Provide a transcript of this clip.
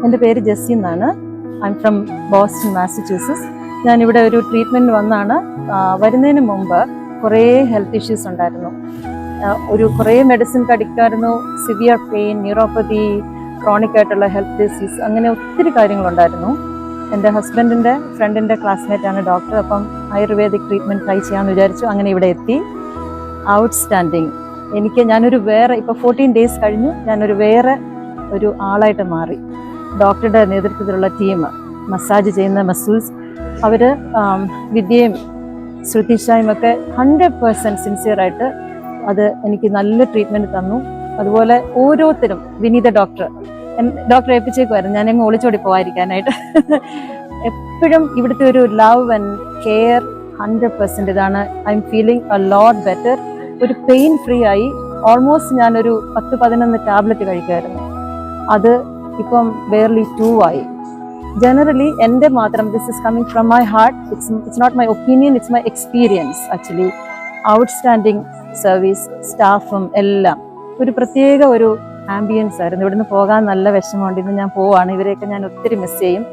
എൻ്റെ പേര് ജെസ്സി എന്നാണ്. I am from Boston, Massachusetts. ഞാനിവിടെ ഒരു ട്രീറ്റ്മെൻറ്റ് വന്നാണ്. വരുന്നതിന് മുമ്പ് കുറേ ഹെൽത്ത് ഇഷ്യൂസ് ഉണ്ടായിരുന്നു. കുറേ മെഡിസിൻ കടിക്കായിരുന്നു. സിവിയർ പെയിൻ, ന്യൂറോപ്പതി, ക്രോണിക് ആയിട്ടുള്ള ഹെൽത്ത് ഡിസീസ്, അങ്ങനെ ഒത്തിരി കാര്യങ്ങളുണ്ടായിരുന്നു. എൻ്റെ ഹസ്ബൻഡിൻ്റെ ഫ്രണ്ടിൻ്റെ ക്ലാസ്മേറ്റാണ് ഡോക്ടർ. അപ്പം ആയുർവേദിക് ട്രീറ്റ്മെൻറ്റ് ട്രൈ ചെയ്യാമെന്ന് വിചാരിച്ചു. അങ്ങനെ ഇവിടെ എത്തി. ഔട്ട്സ്റ്റാൻഡിങ്. ഞാനൊരു വേറെ, ഇപ്പോൾ 14 ഡേയ്സ് കഴിഞ്ഞു, ഞാനൊരു വേറെ ഒരു ആളായിട്ട് മാറി. ഡോക്ടറുടെ നേതൃത്വത്തിലുള്ള ടീം മസാജ് ചെയ്യുന്ന മസിൽസ്, അവർ വിദ്യയും ശ്രുതിഷായും ഒക്കെ 100% സിൻസിയറായിട്ട് അത് എനിക്ക് നല്ല ട്രീറ്റ്മെൻറ്റ് തന്നു. അതുപോലെ ഓരോരുത്തരും, വിനീത ഡോക്ടറെ ഏൽപ്പിച്ചേക്കുമായിരുന്നു, ഞാനങ്ങ് ഒളിച്ചോടി പോകാതിരിക്കാനായിട്ട്. എപ്പോഴും ഇവിടുത്തെ ഒരു ലവ് ആൻഡ് കെയർ 100% ഇതാണ്. I M feeling a lot better. ഒരു പെയിൻ ഫ്രീ ആയി. ഓൾമോസ്റ്റ് ഞാനൊരു 10-11 ടാബ്ലറ്റ് കഴിക്കുമായിരുന്നു. അത് ഇപ്പം ബെയർലി 2 ആയി. ജനറലി എൻ്റെ മാത്രം, this is coming from my heart, it's not my opinion, it's my experience. Actually outstanding service, സ്റ്റാഫും എല്ലാം ഒരു പ്രത്യേക ഒരു ആംബിയൻസ് ആയിരുന്നു. ഇവിടുന്ന് പോകാൻ നല്ല വിഷമമുണ്ട്. ഇന്ന് ഞാൻ പോവാണ്. ഇവരെയൊക്കെ ഞാൻ ഒത്തിരി മിസ് ചെയ്യും.